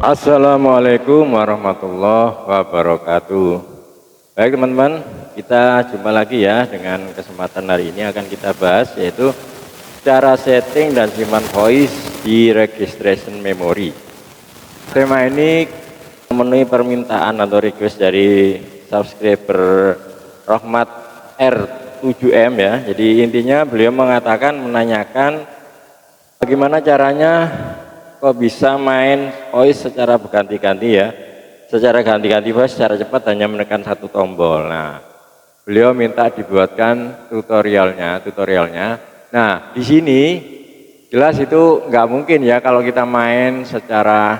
Assalamualaikum warahmatullahi wabarakatuh. Baik teman-teman, kita jumpa lagi ya. Dengan kesempatan hari ini akan kita bahas yaitu cara setting dan simpan voice di registration memory. Tema ini memenuhi permintaan atau request dari subscriber Rahmat R7M ya. Jadi intinya beliau menanyakan bagaimana caranya kok bisa main voice secara berganti-ganti ya, secara ganti-ganti voice secara cepat hanya menekan satu tombol. Nah, beliau minta dibuatkan tutorialnya. Nah, di sini jelas itu nggak mungkin ya kalau kita main secara,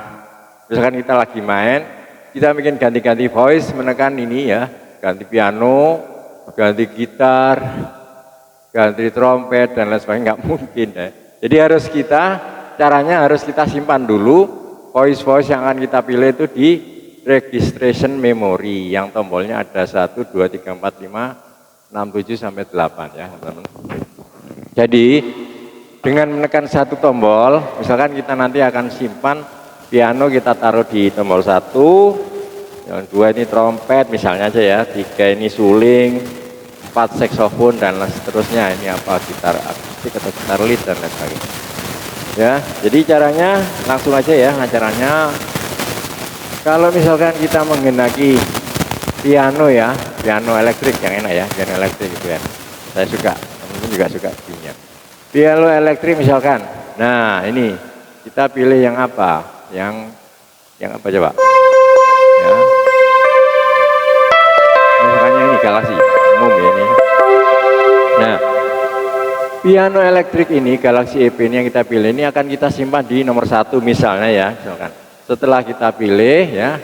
misalkan kita lagi main, kita bikin ganti-ganti voice menekan ini ya, ganti piano, ganti gitar, ganti trompet dan lain sebagainya, nggak mungkin ya. Jadi caranya harus kita simpan dulu voice yang akan kita pilih itu di registration memory yang tombolnya ada 1, 2, 3, 4, 5, 6, 7 sampai 8 ya teman-teman. Jadi dengan menekan satu tombol, misalkan kita nanti akan simpan piano, kita taruh di tombol 1, yang 2 ini trompet misalnya aja ya, 3 ini suling, 4 saksofon dan seterusnya, ini apa, gitar akustik atau gitar lead dan lain sebagainya. Ya, jadi caranya langsung aja ya caranya. Kalau misalkan kita menghendaki piano ya, piano elektrik yang enak ya, piano elektrik gitu ya. Saya suka, teman-teman juga suka bunyinya. Piano elektrik misalkan. Nah, ini kita pilih yang apa? Yang apa coba? Ya. Misalnya ini Galaxy umum ya ini. Nah, piano elektrik ini, Galaxy EP ini yang kita pilih ini akan kita simpan di nomor 1 misalnya ya, misalkan. Setelah kita pilih ya,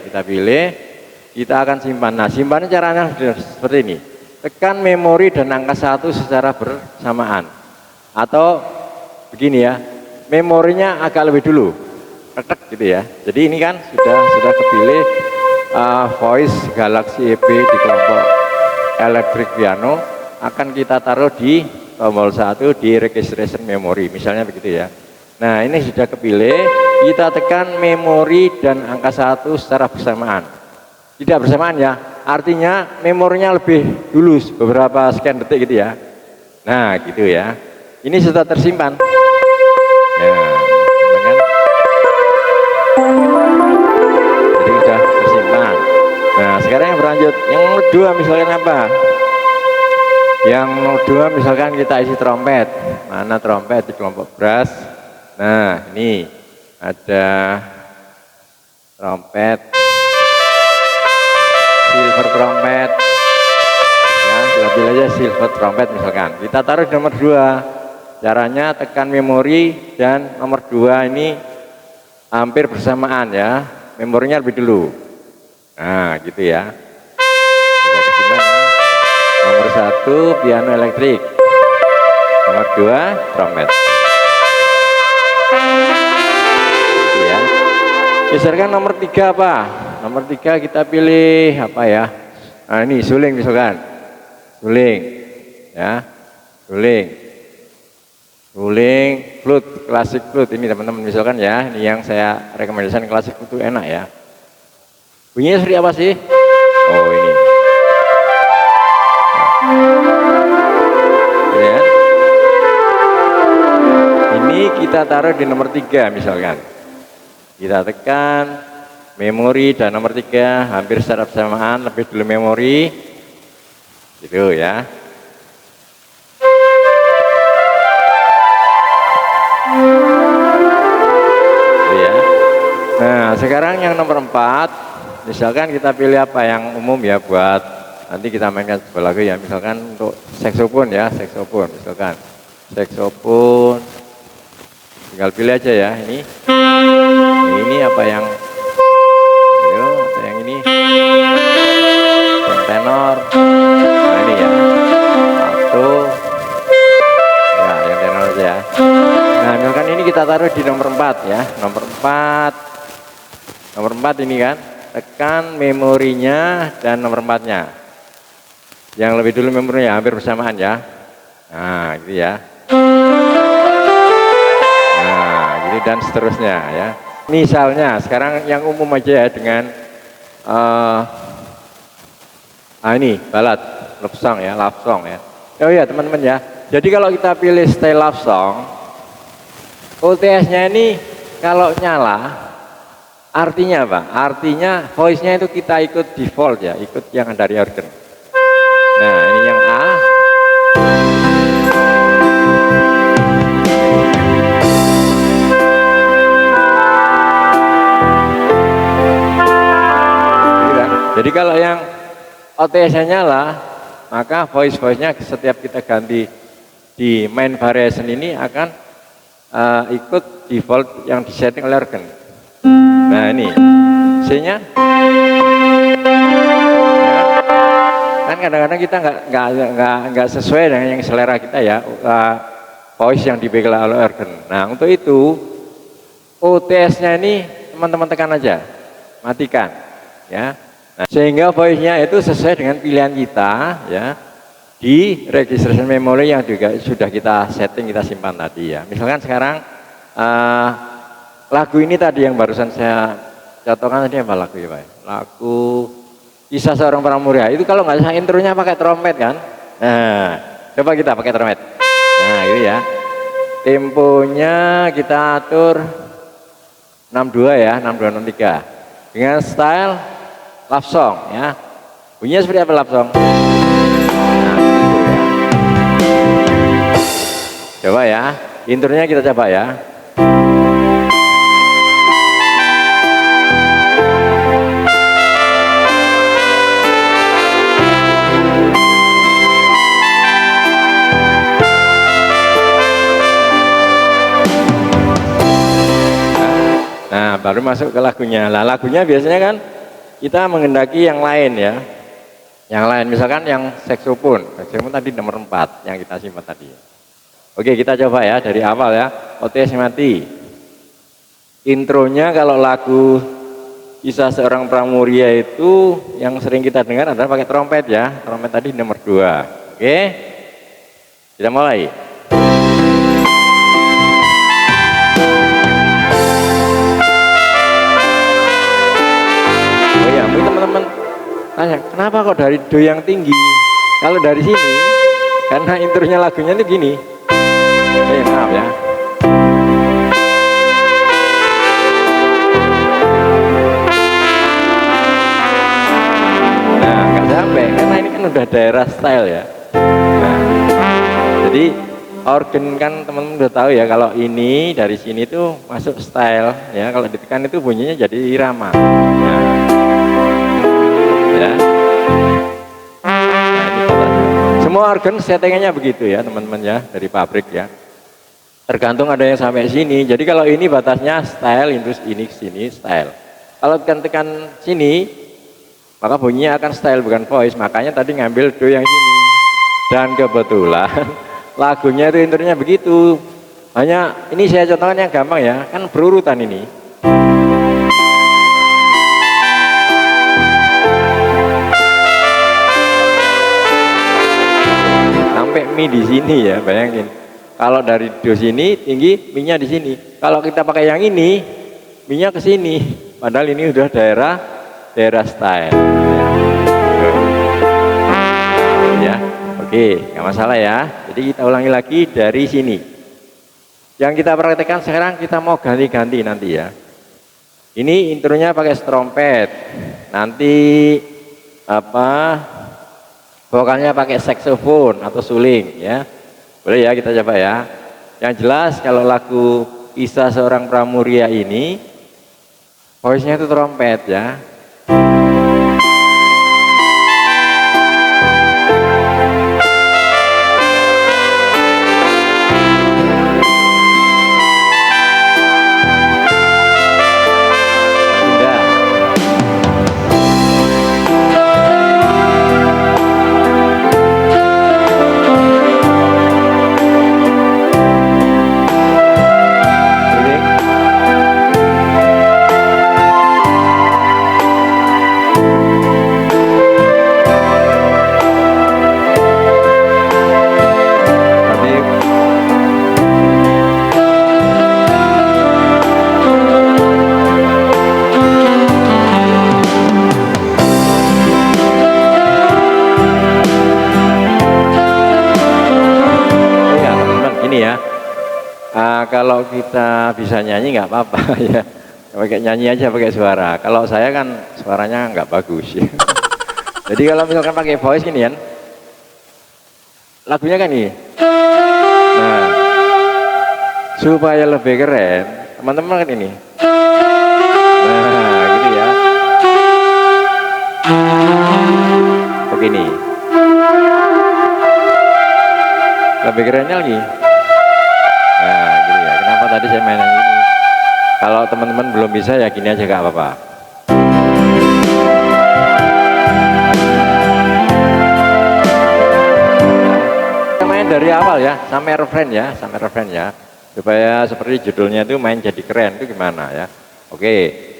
kita akan simpan. Nah, simpannya caranya seperti ini. Tekan memori dan angka 1 secara bersamaan. Atau begini ya, memorinya agak lebih dulu. Ketek gitu ya. Jadi ini kan sudah kepilih voice Galaxy EP di kelompok elektrik piano, akan kita taruh di tombol 1 di registration memory misalnya begitu ya. Nah, ini sudah kepilih, kita tekan memori dan angka 1 secara bersamaan. Tidak bersamaan ya, artinya memorinya lebih dulu beberapa sekian detik gitu ya. Nah, gitu ya. Ini sudah tersimpan. Ya, kan? Jadi sudah tersimpan. Nah, sekarang yang berlanjut, yang kedua misalkan apa? Yang kedua misalkan kita isi trompet. Mana trompet di kelompok brass? Nah, ini ada trompet, silver trompet. Ya, kita pilih aja silver trompet misalkan. Kita taruh di nomor 2. Caranya tekan memori dan nomor 2 ini hampir bersamaan ya. Memorinya lebih dulu. Nah, gitu ya. Nomor 1 piano elektrik, nomor 2 trompet. Ya. Misalkan nomor 3 apa? Nomor 3 kita pilih apa ya? Nah, ini suling misalkan, suling, ya, suling, flute, klasik flute ini teman-teman misalkan ya. Ini yang saya rekomendasikan, klasik flute itu enak ya. Bunyinya seperti apa sih? Oh ini. Ya. Ini kita taruh di nomor 3 misalkan. Kita tekan memori dan nomor 3 hampir secara bersamaan, lebih dulu memori. Gitu ya. Gitu ya. Nah, sekarang yang nomor 4, misalkan kita pilih apa yang umum ya buat nanti kita mainkan sebuah lagu ya, misalkan untuk saksofon ya, saksofon misalkan, saksofon, tinggal pilih aja ya, ini apa yang, atau yang ini, yang tenor, nah ini ya, alto, ya yang tenor aja ya. Nah, misalkan ini kita taruh di nomor 4 ya, nomor 4 ini kan, tekan memorinya dan nomor 4-nya. Yang lebih dulu memorinya hampir bersamaan ya. Nah, gitu ya. Nah, gitu dan seterusnya ya. Misalnya sekarang yang umum aja ya dengan ini balat love song ya, love song ya. Oh ya teman-teman ya. Jadi kalau kita pilih style love song, OTS-nya ini kalau nyala, artinya apa? Artinya voice-nya itu kita ikut default ya, ikut yang dari organ. Nah ini yang A. Jadi kalau yang OTS-nya nyala, maka voice-nya setiap kita ganti di main variation ini akan ikut default yang disetting oleh organ. Nah ini C-nya. Kan kadang-kadang kita nggak sesuai dengan yang selera kita ya, voice yang dipilih oleh organ. Nah untuk itu OTS-nya ini teman-teman tekan aja, matikan ya. Nah, sehingga voice-nya itu sesuai dengan pilihan kita ya di registration memory yang juga sudah kita setting, kita simpan tadi ya. Misalkan sekarang lagu ini tadi yang barusan saya contohkan tadi apa lagu ya Pak? Lagu Kisah Seorang Pramuria itu kalau nggak salah intronya pakai trompet kan? Nah, coba kita pakai trompet. Nah, gitu ya. Temponya kita atur 62 ya, 62 63 dengan style love song ya. Bunyinya seperti apa love song? Nah, gitu ya. Coba ya, intronya kita coba ya. Nah, baru masuk ke lagunya. Nah, lagunya biasanya kan kita menghendaki yang lain ya. Yang lain misalkan yang saksofon. Saksofon tadi nomor 4 yang kita simpan tadi. Oke, kita coba ya dari awal ya. OTS mati. Intronya kalau lagu Kisah Seorang Pramuria itu yang sering kita dengar adalah pakai trompet ya. Trompet tadi nomor 2. Oke. Kita mulai. Teman-teman tanya, kenapa kok dari do yang tinggi? Kalau dari sini, karena intronya lagunya itu gini. Maaf ya. Nah, nggak sampai, karena ini kan udah daerah style ya. Nah, jadi organ kan teman-teman udah tahu ya, kalau ini dari sini tuh masuk style ya. Kalau ditekan itu bunyinya jadi irama. Nah, ya. Nah, semua organ settingannya begitu ya teman-teman ya, dari pabrik ya. Tergantung ada yang sampai sini. Jadi kalau ini batasnya style, terus ini sini style. Kalau tekan sini, maka bunyinya akan style bukan voice. Makanya tadi ngambil do yang sini. Dan kebetulan lagunya itu intronya begitu. Hanya ini saya contohkan yang gampang ya, kan berurutan ini. Mi di sini ya, bayangin. Kalau dari do sini tinggi, mi-nya di sini. Kalau kita pakai yang ini, mi-nya ke sini. Padahal ini udah daerah style. Ya, oke, nggak masalah ya. Jadi kita ulangi lagi dari sini. Yang kita praktekkan sekarang kita mau ganti-ganti nanti ya. Ini intronya pakai trompet. Nanti vokalnya pakai saksofon atau suling ya. Boleh ya kita coba ya. Yang jelas kalau lagu Kisah Seorang Pramuria ini voice-nya itu trompet ya. kalau kita bisa nyanyi nggak apa-apa ya. Pakai nyanyi aja pakai suara. Kalau saya kan suaranya nggak bagus ya. Jadi kalau misalkan pakai voice gini kan, lagunya kan ini. Nah, supaya lebih keren, teman-teman kan ini. Nah, gitu ya. Begini. Lebih kerennya lagi. Nah, gitu ya. Kenapa tadi saya main yang ini? Kalau teman-teman belum bisa ya gini aja gak apa-apa. Kita main dari awal ya, sampai refrain ya, supaya seperti judulnya itu main jadi keren itu gimana ya? Oke.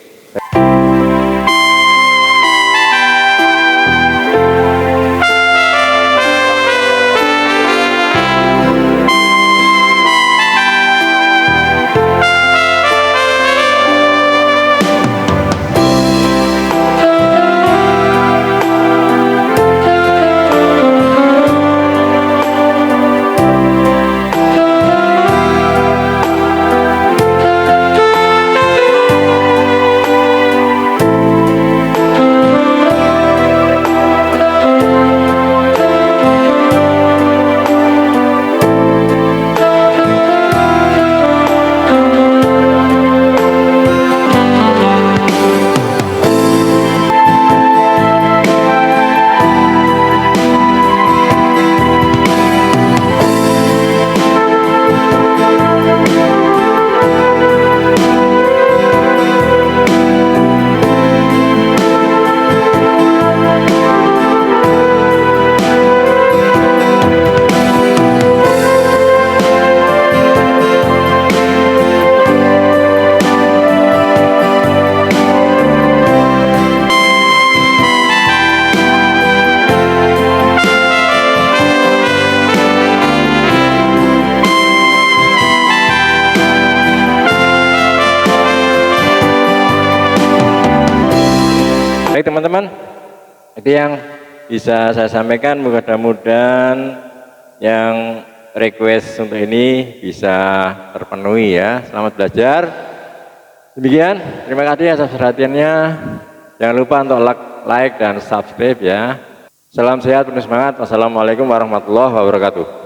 Baik teman-teman, itu yang bisa saya sampaikan. Mudah-mudahan yang request untuk ini bisa terpenuhi ya. Selamat belajar. Demikian, terima kasih atas perhatiannya. Jangan lupa untuk like dan subscribe ya. Salam sehat, penuh semangat. Wassalamualaikum warahmatullahi wabarakatuh.